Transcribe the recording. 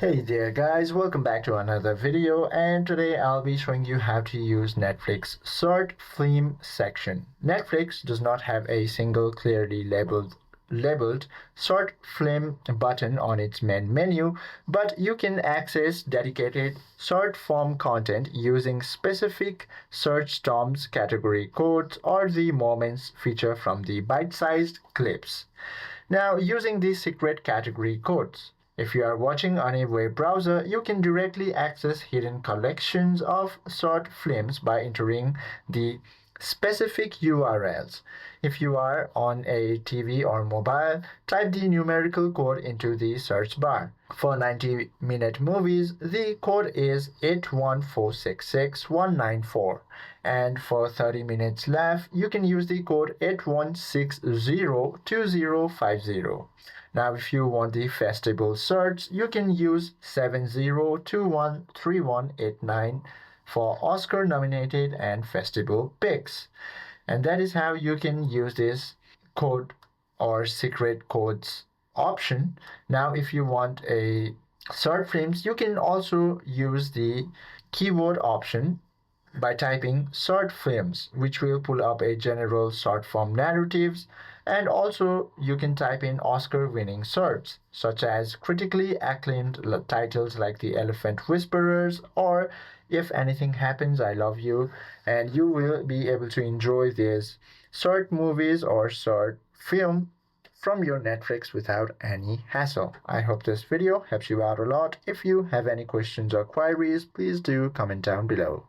Hey there guys, welcome back to another video, and today I'll be showing you how to use Netflix short film section. Netflix does not have a single clearly labeled short film button on its main menu, but you can access dedicated short form content using specific search terms, category codes, or the moments feature from the bite-sized clips. Now, using these secret category codes, if you are watching on a web browser, you can directly access hidden collections of short films by entering the specific URLs. If you are on a TV or mobile, type the numerical code into the search bar. For 90-minute movies, the code is 81466 and for 30 minutes left, you can use the code 81602050. Now, if you want the festival search, you can use 70213189 for Oscar nominated and festival picks. And that is how you can use this code or secret codes option. Now, if you want a short films, you can also use the keyword option by typing short films, which will pull up a general short form narratives, and also you can type in Oscar winning search such as critically acclaimed titles like The Elephant Whisperers or If Anything Happens I Love You, and you will be able to enjoy these short movies or short film from your Netflix without any hassle. I hope this video helps you out a lot. If you have any questions or queries, please do comment down below.